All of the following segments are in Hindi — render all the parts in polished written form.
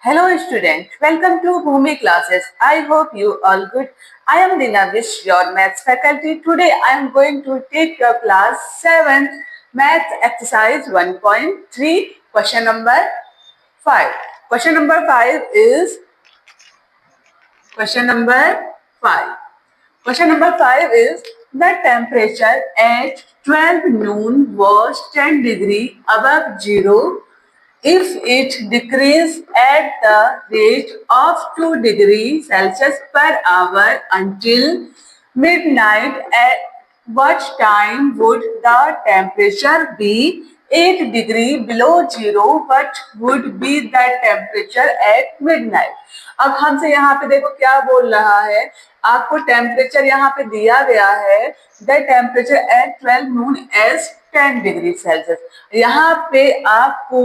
Hello student, welcome to Bhumi classes. I hope you all good. I am Dinavish, your maths faculty. Today I am going to take your class 7th maths exercise 1.3 question number 5. Question number 5 is question number 5. Question number 5 is the temperature at 12 noon was 10 degree above zero if it decreased at the rate of 2 degrees Celsius per hour until midnight, at what time would the temperature be? 8 degree below zero, what would be the temperature at midnight? अब हमसे यहाँ पे देखो क्या बोल रहा है, आपको टेम्परेचर यहाँ पे दिया गया है the temperature at 12 noon as 10 degree Celsius. यहाँ पे आपको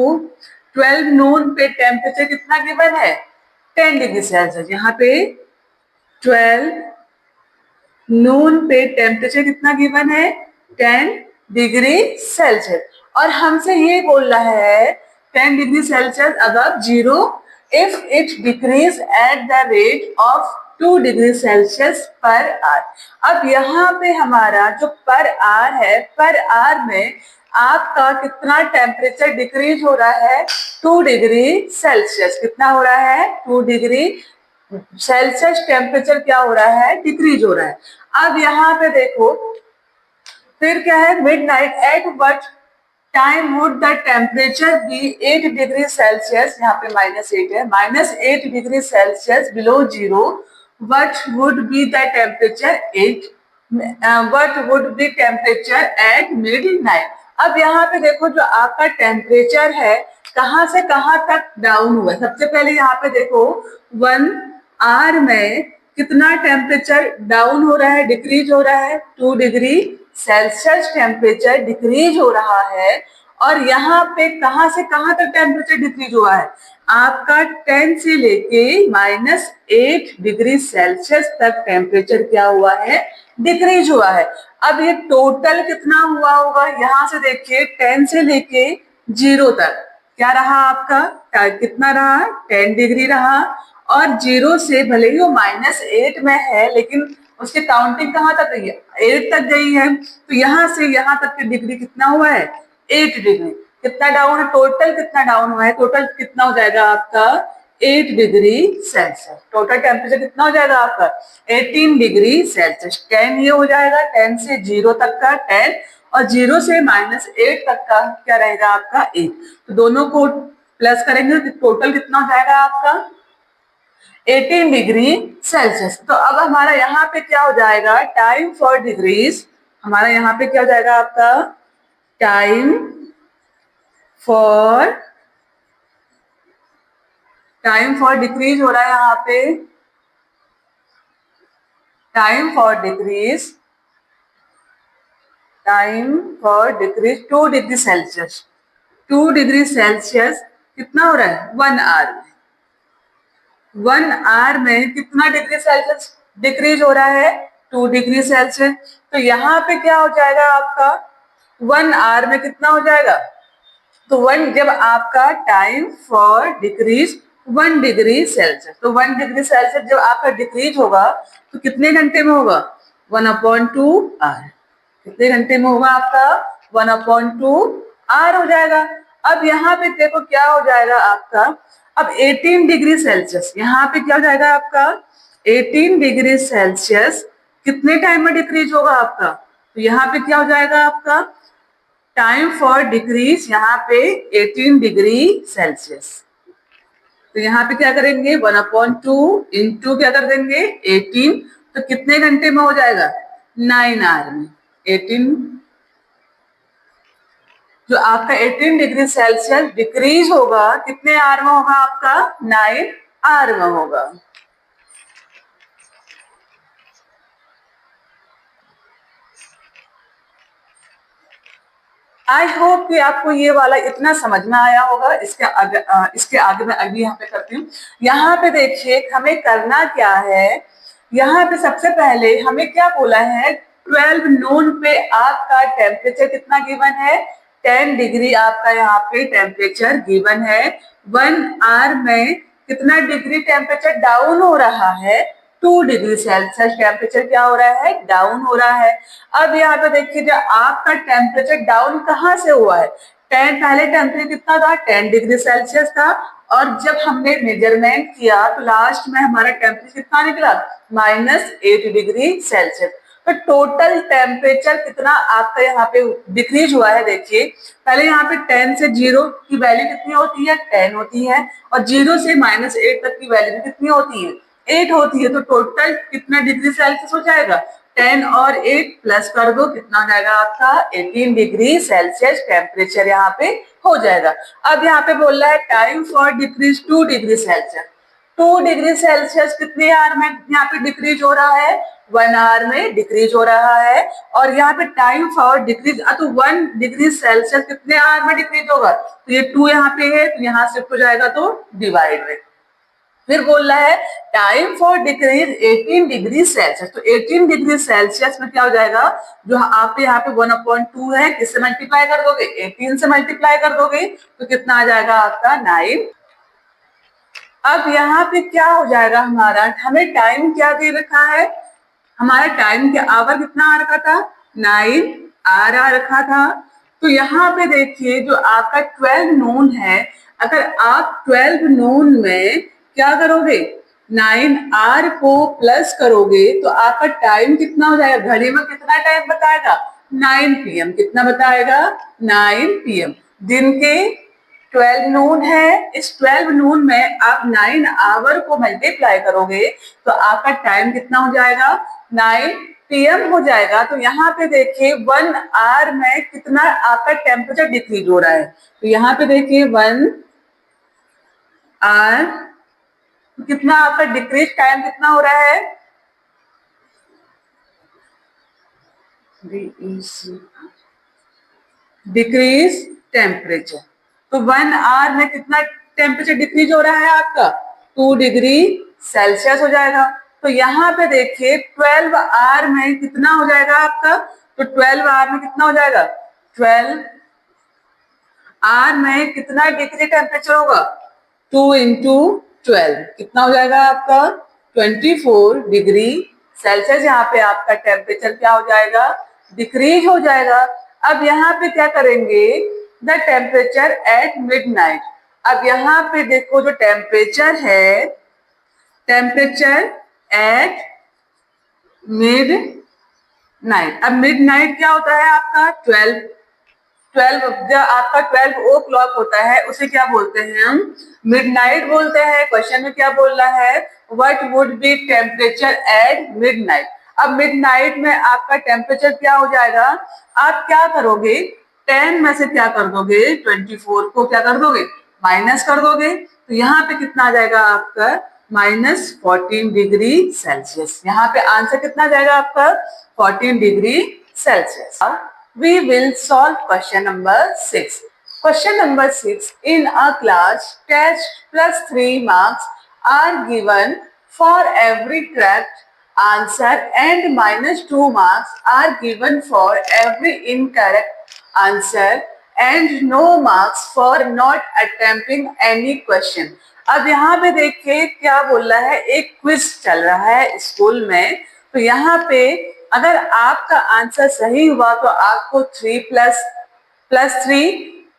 12 नून पे टेम्परेचर कितना गिवन है 10 डिग्री सेल्सियस। यहाँ पे 12 नून पे टेम्परेचर कितना गिवन है 10 डिग्री सेल्सियस और हमसे ये बोल रहा है 10 degree Celsius above zero if it decrease at the rate of 2 degree Celsius per hour. अब यहाँ पे हमारा जो पर आवर है, पर आवर में आपका कितना टेम्परेचर डिक्रीज हो रहा है 2 डिग्री सेल्सियस। कितना हो रहा है 2 डिग्री सेल्सियस टेम्परेचर क्या हो रहा है डिक्रीज हो रहा है। अब यहाँ पे देखो फिर क्या है midnight at what time would the temperature be 8 degree Celsius, यहाँ पे -8 है, -8 degree Celsius below zero, what would be the temperature what would be temperature at midnight. अब यहाँ पे देखो जो आपका टेम्परेचर है कहाँ से कहाँ तक डाउन हुआ। सबसे पहले यहाँ पे देखो 1 आवर में कितना टेम्परेचर डाउन हो रहा है डिक्रीज हो रहा है 2 डिग्री सेल्सियस टेम्परेचर डिक्रीज हो रहा है। और यहाँ पे कहाँ से कहाँ तक टेम्परेचर डिक्रीज हुआ है आपका 10 से लेके -8 डिग्री सेल्सियस तक टेम्परेचर क्या हुआ है डिक्रीज हुआ है। अब ये टोटल कितना हुआ होगा यहाँ से देखिए 10 से लेके 0 तक क्या रहा आपका कितना रहा 10 डिग्री रहा और 0 से भले ही वो -8 में है लेकिन उसकी काउंटिंग कहाँ तक गई है 8 तक गई है। तो यहाँ से यहाँ तक की डिग्री कितना हुआ है 8 डिग्री। कितना डाउन है टोटल कितना डाउन हुआ है टोटल कितना हो जाएगा आपका 8 डिग्री सेल्सियस। टोटल टेम्परेचर कितना हो जाएगा आपका 18 डिग्री सेल्सियस। 10 ये हो जाएगा 10 से 0 तक का 10 और 0 से -8 तक का क्या रहेगा आपका 8। तो दोनों को प्लस करेंगे तो टोटल कितना हो जाएगा आपका 18 डिग्री सेल्सियस। तो अब हमारा यहाँ पे क्या हो जाएगा टाइम फॉर डिग्रीज, हमारा यहाँ पे क्या हो जाएगा आपका टाइम फॉर डिक्रीज हो रहा है यहाँ पे time for decrease 2 degree Celsius. 2 degree Celsius कितना हो रहा है 1 आवर में। 1 आवर में कितना डिग्री सेल्सियस डिक्रीज हो रहा है 2 डिग्री सेल्सियस। तो यहाँ पे क्या हो जाएगा आपका 1 आवर में कितना हो जाएगा तो 1 जब आपका time for decrease 1 degree Celsius, तो 1 डिग्री सेल्सियस जब आपका डिक्रीज होगा तो कितने घंटे में होगा 1/2 आवर। कितने घंटे में होगा आपका 1/2 आवर हो जाएगा। अब यहाँ पे देखो क्या हो जाएगा आपका अब 18 डिग्री सेल्सियस, यहाँ पे क्या हो जाएगा आपका 18 डिग्री सेल्सियस कितने टाइम में डिक्रीज होगा आपका तो यहाँ पे क्या हो जाएगा आपका टाइम फॉर डिक्रीज यहाँ पे 18 डिग्री सेल्सियस। तो यहाँ पे क्या करेंगे 1/2 इंटू क्या कर देंगे 18, तो कितने घंटे में हो जाएगा 9 आवर में। 18 जो आपका 18 डिग्री सेल्सियस डिक्रीज होगा कितने आवर में होगा आपका 9 आवर में होगा। आई होप कि आपको ये वाला इतना समझ में आया होगा। इसके आगे मैं अभी यहाँ पे करती हूँ। यहाँ पे देखिए हमें करना क्या है, यहाँ पे सबसे पहले हमें क्या बोला है 12 नून पे आपका टेम्परेचर कितना गिवन है 10 डिग्री आपका यहाँ पे टेम्परेचर गिवन है। 1 आवर में कितना डिग्री टेम्परेचर डाउन हो रहा है, 2 डिग्री सेल्सियस टेम्परेचर क्या हो रहा है, डाउन हो रहा है। अब यहाँ पे देखिए जो आपका टेम्परेचर डाउन कहाँ से हुआ है, 10 पहले टेम्परेचर कितना था, 10 डिग्री सेल्सियस था, और जब हमने मेजरमेंट किया तो लास्ट में हमारा टेम्परेचर कितना निकला, -8 डिग्री सेल्सियस। तो टोटल टेम्परेचर कितना आपका यहाँ पे डिक्रीज हुआ है, देखिए पहले यहाँ पे 10 से 0 की वैल्यू कितनी होती है, 10 होती है, और 0 से -8 तक की वैल्यू कितनी होती है, 8 होती है। तो टोटल कितना डिग्री सेल्सियस हो जाएगा, 10 और 8 प्लस कर दो, कितना हो जाएगा आपका 18 डिग्री सेल्सियस टेम्परेचर यहाँ पे हो जाएगा। अब यहाँ पे बोल रहा है time for decrease 2 degree Celsius, 2 degree Celsius कितने आवर में यहाँ पे डिक्रीज हो रहा है, 1 आवर में डिक्रीज हो रहा है। और यहाँ पे टाइम फॉर डिक्रीज, तो 1 डिग्री सेल्सियस कितने आवर में डिक्रीज होगा, तो ये 2 यहाँ पे है तो यहाँ शिफ्ट हो जाएगा तो डिवाइड में। फिर बोल रहा है time for decrease 18 degree Celsius, तो 18 डिग्री सेल्सियस में क्या हो जाएगा, जो आप यहाँ पे 1/2 है, किससे मल्टीप्लाई कर दोगे, 18 से मल्टीप्लाई कर दोगे, तो कितना आ जाएगा आपका 9। अब यहाँ पे क्या हो जाएगा हमारा, हमें टाइम क्या दे रखा है, हमारा टाइम के आवर कितना आ रखा था, 9 आवर आ रखा था। तो यहाँ पे देखिए जो आपका 12 नून है, अगर आप 12 नून में क्या करोगे, 9 आवर को प्लस करोगे तो आपका टाइम कितना हो जाएगा, घड़ी में कितना टाइम बताएगा, 9 PM, कितना बताएगा, 9 PM। दिन के 12 नून है, इस 12 नून में आप 9 आवर को मल्टीप्लाई करोगे तो आपका टाइम कितना हो जाएगा, 9 PM हो जाएगा। तो यहाँ पे देखिए 1 आवर में कितना आपका टेम्परेचर डिक्रीज हो रहा है, तो यहाँ पे देखिए 1 आवर कितना आपका डिक्रीज टाइम कितना हो रहा है, डिक्रीज टेम्परेचर। तो 1 आवर में कितना टेम्परेचर डिक्रीज हो रहा है आपका, 2 डिग्री सेल्सियस हो जाएगा। तो यहाँ पे देखिए 12 आवर में कितना हो जाएगा आपका, तो 12 आवर में कितना हो जाएगा, 12 आवर में कितना डिग्री टेम्परेचर होगा, 2 इंटू 12 कितना हो जाएगा आपका 24 डिग्री सेल्सियस। यहाँ पे आपका टेम्परेचर क्या हो जाएगा, डिक्रीज हो जाएगा। अब यहाँ पे क्या करेंगे, द टेम्परेचर एट मिडनाइट। अब यहाँ पे देखो जो टेम्परेचर है, टेम्परेचर एट मिड नाइट। अब मिड नाइट क्या होता है आपका 12 जब आपका 12 o'clock होता है उसे क्या बोलते हैं हम, मिडनाइट बोलते हैं। क्वेश्चन में क्या बोल रहा है, what would be temperature at midnight. अब मिडनाइट में आपका टेम्परेचर क्या हो जाएगा, आप क्या करोगे, 10 में से क्या कर दोगे, 24 को क्या कर दोगे, माइनस कर दोगे, तो यहाँ पे कितना आ जाएगा आपका -14 डिग्री सेल्सियस। यहाँ पे आंसर कितना जाएगा आपका 14 degree Celsius. We will solve question number 6. Question number 6. In a class, test plus 3 marks are given for every correct answer and -2 marks are given for every incorrect answer and no marks for not attempting any question. अब यहाँ पे देखिए क्या बोल रहा है, एक क्विज चल रहा है स्कूल में। तो यहाँ पे अगर आपका आंसर सही हुआ तो आपको 3+3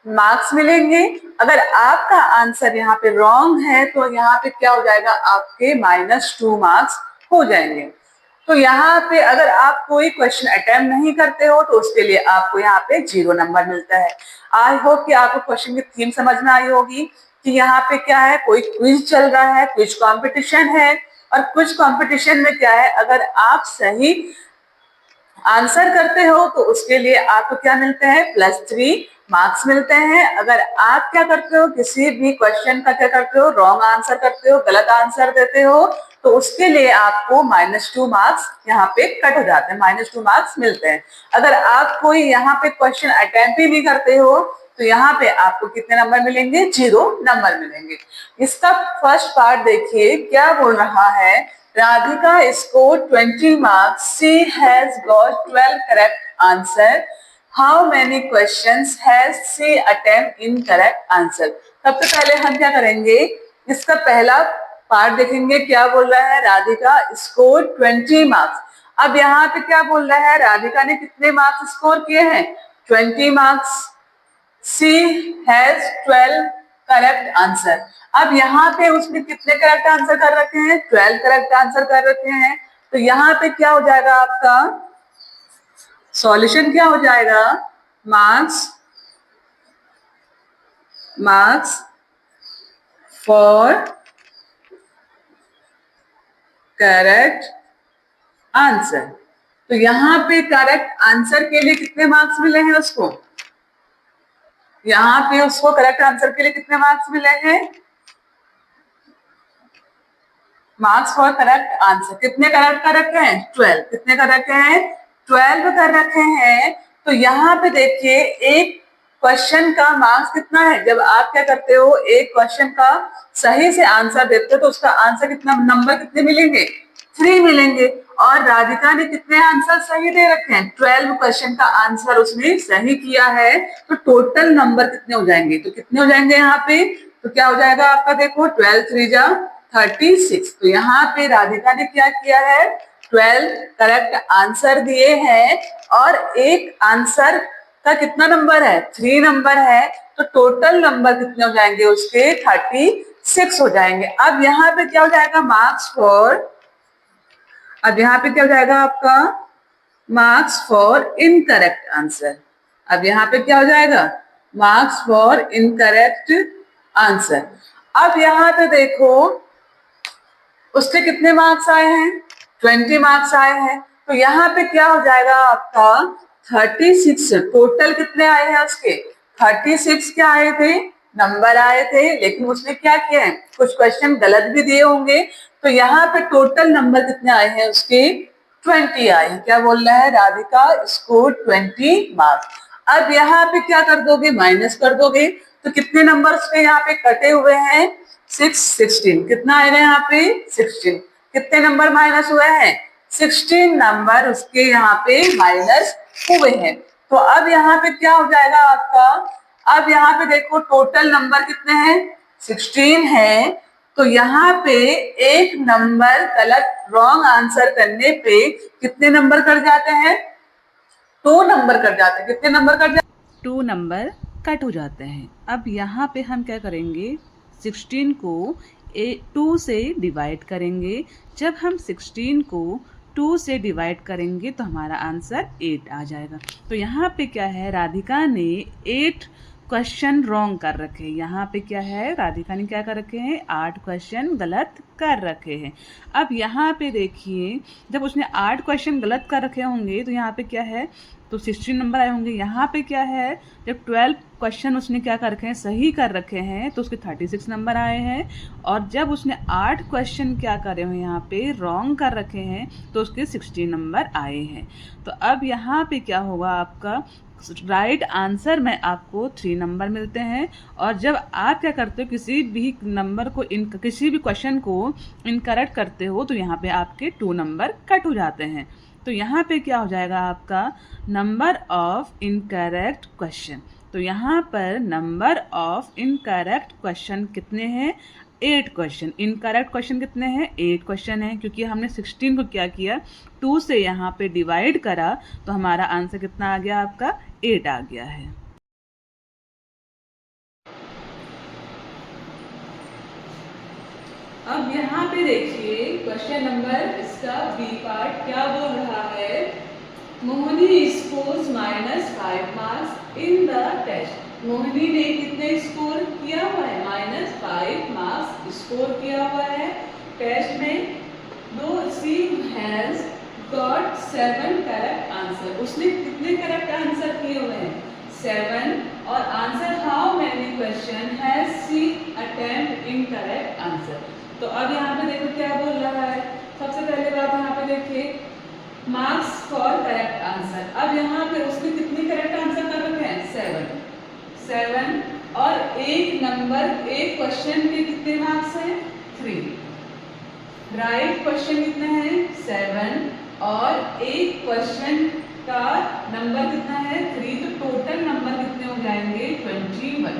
मार्क्स मिलेंगे। अगर आपका आंसर यहाँ पे रॉन्ग है तो यहाँ पे क्या हो जाएगा, आपके -2 मार्क्स हो जाएंगे। तो यहाँ पे अगर आप कोई क्वेश्चन अटेम्प्ट नहीं करते हो तो उसके लिए आपको यहाँ पे 0 नंबर मिलता है। आई होप कि आपको क्वेश्चन की थीम समझ में आई होगी कि यहाँ पे क्या है, कोई क्विज चल रहा है, क्विज कंपटीशन है। और क्विज कंपटीशन में क्या है, अगर आप सही आंसर करते हो तो उसके लिए आपको क्या मिलते हैं, +3 मार्क्स मिलते हैं। अगर आप क्या करते हो, किसी भी क्वेश्चन का क्या करते हो, रॉन्ग आंसर करते हो, गलत आंसर देते हो, तो उसके लिए आपको -2 मार्क्स यहाँ पे कट हो जाते हैं, -2 मार्क्स मिलते हैं। अगर आप कोई यहाँ पे क्वेश्चन अटेम्प्ट ही नहीं करते हो तो यहाँ पे आपको कितने नंबर मिलेंगे, 0 नंबर मिलेंगे। इसका फर्स्ट पार्ट देखिए क्या बोल रहा है, Radhika scored 20 marks. She has got 12 correct answer. How many questions has she attempt in correct answer? सबसे पहले हम क्या करेंगे, इसका पहला पार्ट देखेंगे, क्या बोल रहा है, राधिका स्कोर 20 मार्क्स। अब यहाँ पे क्या बोल रहा है, राधिका ने कितने मार्क्स स्कोर किए हैं, 20 marks. She has 12 correct answer. अब यहाँ पे उसने कितने करेक्ट आंसर कर रखे हैं, 12 करेक्ट आंसर कर रखे हैं। तो यहाँ पे क्या हो जाएगा, आपका सॉल्यूशन क्या हो जाएगा, मार्क्स फॉर करेक्ट आंसर। तो यहाँ पे करेक्ट आंसर के लिए कितने मार्क्स मिले हैं उसको, यहाँ पे उसको करेक्ट आंसर के लिए कितने मार्क्स मिले हैं, मार्क्स फॉर करेक्ट आंसर कितने करेक्ट कर रखे हैं, 12। कितने कर रखे हैं, 12 कर रखे हैं। तो यहाँ पे देखिए एक क्वेश्चन का मार्क्स कितना है, जब आप क्या करते हो, एक क्वेश्चन का सही से आंसर देते हो तो उसका आंसर कितना, नंबर कितने मिलेंगे, 3 मिलेंगे। और राधिका ने कितने आंसर सही दे रखे हैं, 12 क्वेश्चन का आंसर उसने सही किया है। तो टोटल नंबर कितने हो जाएंगे, तो कितने हो जाएंगे यहाँ पे, तो क्या हो जाएगा आपका, देखो 12 3 जा 36। तो यहाँ पे राधिका ने क्या किया है, 12 करेक्ट आंसर दिए हैं और एक आंसर का कितना नंबर है, 3 नंबर है। तो टोटल नंबर कितने हो जाएंगे उसके, 36 हो जाएंगे। अब यहाँ पे क्या हो जाएगा, मार्क्स फॉर, अब यहाँ पे क्या हो जाएगा आपका, मार्क्स फॉर इनकरेक्ट आंसर। अब यहाँ पे क्या हो जाएगा, मार्क्स फॉर इनकरेक्ट आंसर। अब यहाँ पे देखो उसके कितने मार्क्स आए हैं, 20 मार्क्स आए हैं। तो यहाँ पे क्या हो जाएगा आपका 36, टोटल कितने आए हैं उसके, 36 क्या आए थे, नंबर आए थे। लेकिन उसने क्या किया है, कुछ क्वेश्चन गलत भी दिए होंगे। तो यहाँ पे टोटल नंबर कितने आए हैं उसके, 20 आए हैं। क्या बोल रहा है, राधिका स्कोर 20 मार्क्स। अब यहाँ पे क्या कर दोगे, माइनस कर दोगे। तो कितने नंबर उसके यहाँ पे कटे हुए हैं, 16। कितना आएगा यहाँ पे, 16। कितने नंबर माइनस हुए हैं, 16 नंबर उसके यहाँ पे माइनस हुए हैं। तो अब यहाँ पे क्या हो जाएगा आपका, अब यहाँ पे देखो टोटल नंबर कितने हैं, 16 है। तो यहाँ पे एक नंबर गलत रॉन्ग आंसर करने पे कितने नंबर कट जाते हैं, 2 नंबर कट जाते हैं। कितने नंबर कट जाते हैं, 2 नंबर कट हो जाते हैं। अब यहाँ पे हम क्या करेंगे, 16 को 2 से डिवाइड करेंगे। जब हम 16 को 2 से डिवाइड करेंगे तो हमारा आंसर 8 आ जाएगा। तो यहाँ पे क्या है, राधिका ने 8 क्वेश्चन रॉन्ग कर रखे हैं। यहाँ पे क्या है, राधिका ने क्या कर रखे हैं, 8 क्वेश्चन गलत कर रखे हैं। अब यहाँ पे देखिए जब उसने 8 क्वेश्चन गलत कर रखे होंगे तो यहाँ पे क्या है, तो 16 नंबर आए होंगे। यहाँ पे क्या है, जब 12 क्वेश्चन उसने क्या कर रखे हैं, सही कर रखे हैं, तो उसके 36 नंबर आए हैं। और जब उसने 8 क्वेश्चन क्या करे हुए यहाँ पे रॉन्ग कर रखे हैं तो उसके 16 नंबर आए हैं। तो अब यहाँ पे क्या होगा आपका, राइट आंसर में आपको 3 नंबर मिलते हैं। और जब आप क्या करते हो, किसी भी नंबर को किसी भी क्वेश्चन को इनकरेक्ट करते हो तो यहाँ पे आपके 2 नंबर कट हो जाते हैं। तो यहाँ पे क्या हो जाएगा आपका, नंबर ऑफ इनकरेक्ट क्वेश्चन। तो यहाँ पर नंबर ऑफ इनकरेक्ट क्वेश्चन कितने हैं, 8 क्वेश्चन। इनकरेक्ट क्वेश्चन कितने हैं, 8 क्वेश्चन हैं। क्योंकि हमने 16 को क्या किया, 2 से यहाँ पे डिवाइड करा तो हमारा आंसर कितना आ गया आपका, 8 आ गया है। अब यहाँ पे देखिए क्वेश्चन नंबर इसका बी पार्ट क्या बोल रहा है, Mohini scores -5 marks in the test. Mohini ने कितने स्कोर किया हुआ है, -5 मार्क्स स्कोर किया हुआ है टेस्ट में। दो she has got 7 correct answer. उसने कितने करेक्ट आंसर किए हुए हैं, 7। और answer how many question has she attempt incorrect answer. तो अब यहाँ पे देखो क्या बोल रहा है, सबसे पहले बात यहाँ पे देखिए मार्क्स फॉर करेक्ट आंसर। अब यहाँ पे उसने कितने करेक्ट आंसर कर रखे हैं, 7। और एक नंबर, एक क्वेश्चन के कितने मार्क्स हैं, 3। राइट क्वेश्चन कितने हैं, 7। और एक क्वेश्चन का नंबर कितना है, 3। तो टोटल नंबर कितने हो जाएंगे, 21।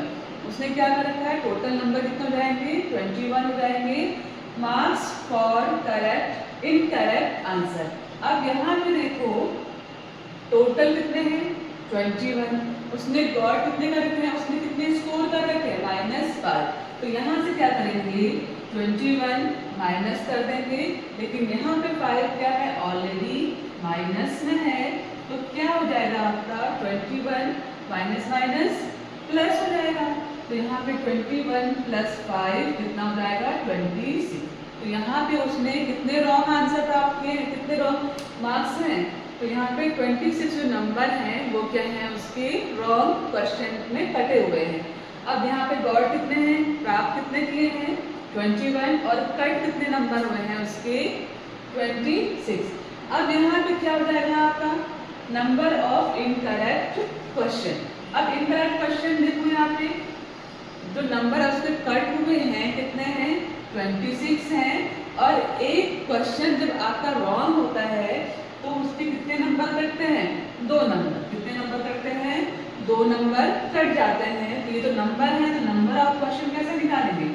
उसने क्या कर रखा है, टोटल नंबर कितने हो जाएंगे, 21 हो जाएंगे। Marks for correct incorrect answer. अब यहाँ पे देखो टोटल कितने हैं, 21। उसने गॉट कितने कर रखे हैं, उसने कितने स्कोर कर रखे हैं, -5। तो यहाँ से क्या करेंगे, 21 माइनस कर देंगे, लेकिन यहाँ पे 5 क्या है, ऑलरेडी माइनस में है। तो क्या हो जाएगा आपका 21 माइनस माइनस प्लस हो जाएगा। तो यहाँ पे 21 + 5 कितना हो जाएगा, 26। तो यहाँ पे उसने कितने रॉन्ग आंसर प्राप्त किए हैं, कितने रॉन्ग मार्क्स हैं। तो यहाँ पे 26 जो नंबर हैं वो क्या है, उसके रॉन्ग क्वेश्चन में कटे हुए हैं। अब यहाँ पे गॉड कितने हैं, प्राप्त कितने किए हैं, 21, और कट कितने नंबर हुए हैं उसके, 26। अब यहाँ पे क्या हो जाएगा आपका नंबर ऑफ इनकरेक्ट क्वेश्चन। अब इनकरेक्ट क्वेश्चन देखो यहाँ पे जो नंबर उसके कट हुए हैं कितने हैं, 26 हैं। और एक क्वेश्चन जब आपका रॉन्ग होता है तो उसके कितने नंबर कटते हैं, 2 नंबर। कितने नंबर कटते हैं, 2 नंबर कट जाते हैं। तो ये तो नंबर है, तो नंबर ऑफ क्वेश्चन कैसे निकालेंगे,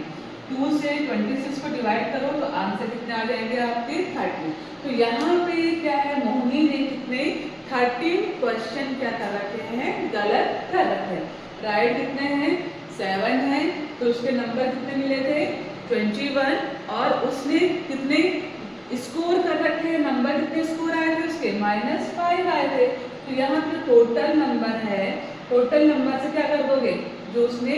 2 से 26 को डिवाइड करो तो आंसर कितने आ जाएंगे आपके, 30। तो यहाँ पे क्या है, मोहिनी ने कितने 13 क्वेश्चन क्या कर रखे हैं, गलत कर रखे हैं। राइट कितने हैं, 7 है। तो उसके नंबर कितने मिले थे, 21, और उसने कितने स्कोर कर रखे हैं, नंबर कितने स्कोर आए थे उसके, -5 आए थे। तो यहाँ पे टोटल नंबर है, टोटल नंबर से क्या कर दोगे, जो उसने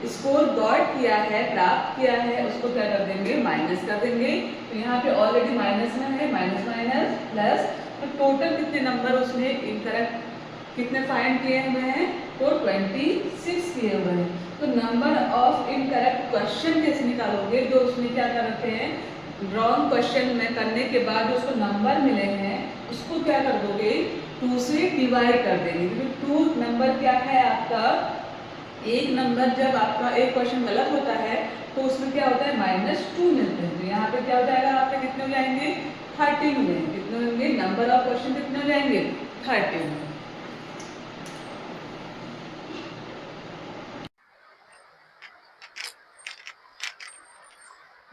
स्कोर गॉट किया है, प्राप्त किया है, उसको क्या कर देंगे, माइनस कर देंगे। तो यहाँ पे ऑलरेडी माइनस में है, माइनस माइनस प्लस। तो टोटल कितने नंबर उसने इनकरेक्ट कितने फाइंड किए हुए हैं, तो 26 किए हुए हैं। तो नंबर ऑफ इनकरेक्ट क्वेश्चन कैसे निकालोगे, जो उसने क्या कर रखे हैं, रॉन्ग क्वेश्चन में करने के बाद जो उसको नंबर मिले हैं उसको क्या कर दोगे, 2 से डिवाइड कर देंगे। क्योंकि 2 नंबर क्या है आपका, एक नंबर जब आपका एक क्वेश्चन गलत होता है तो उसमें क्या होता है, -2 मिलते हैं। तो यहाँ पे क्या हो जाएगा, आपके कितने हो जाएंगे, 30 हो जाएंगे। कितने होंगे, नंबर ऑफ क्वेश्चन कितने हो जाएंगे, 30।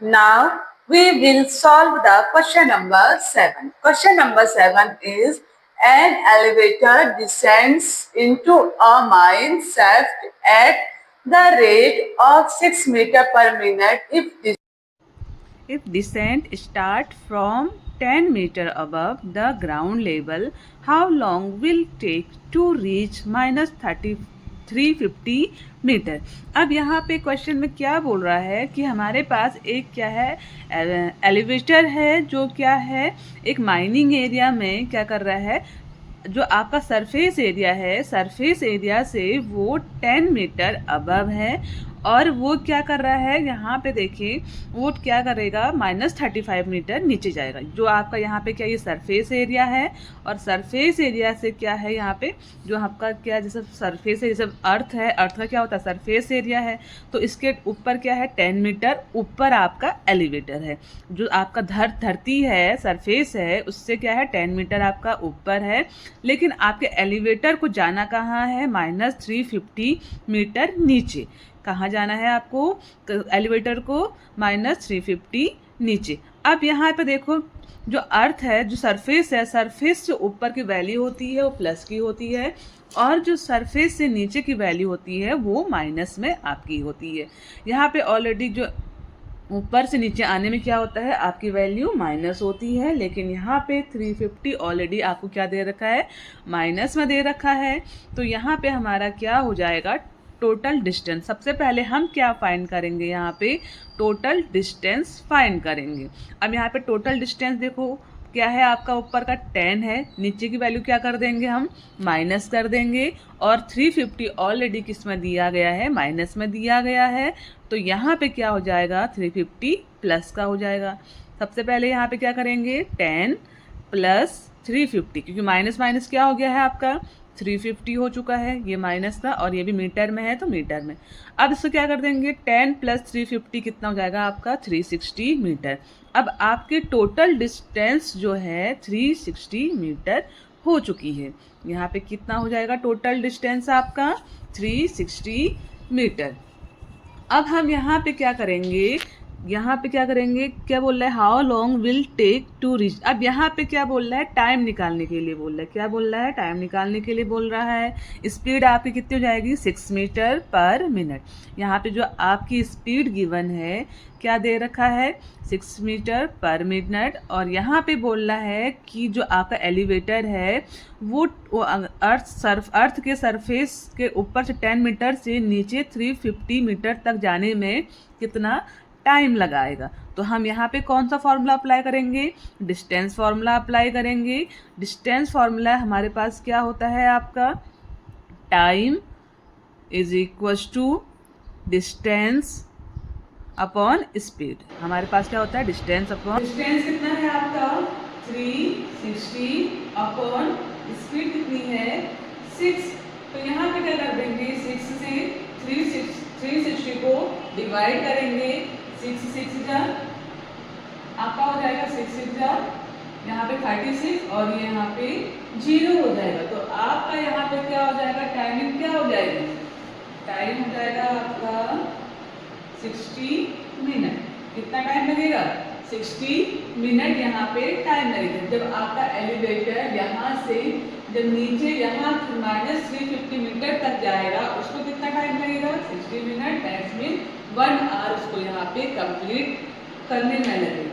Now we will solve the question number 7. Question number 7 is an elevator descends into a mine shaft at the rate of 6 meter per minute. If descent start from 10 meter above the ground level, how long will take to reach -350 metre. अब यहाँ पे क्वेश्चन में क्या बोल रहा है कि हमारे पास एक क्या है, एलिवेटर है, जो क्या है एक माइनिंग एरिया में क्या कर रहा है, जो आपका सरफेस एरिया है, सरफेस एरिया से वो 10 मीटर अबव है, और वो क्या कर रहा है, यहाँ पे देखिए वो क्या करेगा, -35 मीटर नीचे जाएगा। जो आपका यहाँ पे क्या, ये सरफेस एरिया है, और सरफेस एरिया से क्या है, यहाँ पे जो आपका क्या, जैसे सरफेस है, जैसे अर्थ है, अर्थ का क्या होता है, सरफेस एरिया है। तो इसके ऊपर क्या है, 10 मीटर ऊपर आपका एलिवेटर है। जो आपका धरती है, सरफेस है, उससे क्या है, 10 मीटर आपका ऊपर है। लेकिन आपके एलिवेटर को जाना कहाँ है, -350 मीटर नीचे। कहाँ जाना है आपको, एलिवेटर को -350 नीचे। अब यहाँ पे देखो जो अर्थ है, जो सरफेस है, सरफेस से ऊपर की वैल्यू होती है वो प्लस की होती है, और जो सरफेस से नीचे की वैल्यू होती है वो माइनस में आपकी होती है। यहाँ पे ऑलरेडी जो ऊपर से नीचे आने में क्या होता है, आपकी वैल्यू माइनस होती है, लेकिन यहाँ पे 350 ऑलरेडी आपको क्या दे रखा है, माइनस में दे रखा है। तो यहाँ पे हमारा क्या हो जाएगा, टोटल डिस्टेंस। सबसे पहले हम क्या फाइंड करेंगे, यहाँ पे टोटल डिस्टेंस फाइंड करेंगे। अब यहाँ पे टोटल डिस्टेंस देखो क्या है, आपका ऊपर का 10 है, नीचे की वैल्यू क्या कर देंगे, हम माइनस कर देंगे, और 350 ऑलरेडी किस में दिया गया है, माइनस में दिया गया है। तो यहाँ पे क्या हो जाएगा, 350 प्लस का हो जाएगा। सबसे पहले यहाँ पे क्या करेंगे, 10 + 350, क्योंकि माइनस माइनस क्या हो गया है आपका, 350 हो चुका है, ये माइनस था, और ये भी मीटर में है तो मीटर में। अब इसको क्या कर देंगे, 10 + 350 कितना हो जाएगा आपका, 360 मीटर। अब आपकी टोटल डिस्टेंस जो है 360 मीटर हो चुकी है। यहाँ पे कितना हो जाएगा टोटल डिस्टेंस आपका, 360 मीटर। अब हम यहाँ पे क्या करेंगे, क्या बोल रहा है, how long will take to reach. अब यहाँ पे क्या बोल रहा है, टाइम निकालने के लिए बोल रहा है, क्या बोल रहा है, टाइम निकालने के लिए बोल रहा है। स्पीड आपकी कितनी हो जाएगी, 6 मीटर पर मिनट। यहाँ पे जो आपकी स्पीड गिवन है क्या दे रखा है, 6 मीटर पर मिनट। और यहाँ पे बोल रहा है कि जो आपका एलिवेटर है वो अर्थ के सरफेस के ऊपर से 10 मीटर से नीचे 350 मीटर तक जाने में कितना टाइम लगाएगा। तो हम यहाँ पे कौन सा फॉर्मूला अप्लाई करेंगे, डिस्टेंस फॉर्मूला अप्लाई करेंगे। डिस्टेंस फॉर्मूला हमारे पास क्या होता है आपका, time is equal to distance upon speed. हमारे पास क्या होता है, डिस्टेंस अपॉन, डिस्टेंस कितना है आपका 360 अपॉन स्पीड कितनी है 6। तो यहाँ पे क्या कर देंगे, 6 से 360 को डिवाइड करेंगे, 6 जा आपका हो जाएगा 6 जा यहाँ पे 36 और ये यहाँ पे 0 हो जाएगा। तो आपका यहाँ पे क्या हो जाएगा, टाइमिंग क्या हो जाएगी, टाइम हो जाएगा आपका 60 मिनट। कितना टाइम लगेगा, 60 मिनट यहाँ पे टाइम लगेगा। जब आपका एलिवेटर यहाँ से जब नीचे यहाँ -350 मीटर तक जाएगा उसको कितना टाइम लगेगा, 60 मिनट। दैट्स मीन 1 आवर उसको यहाँ पे कंप्लीट करने में लगेगा।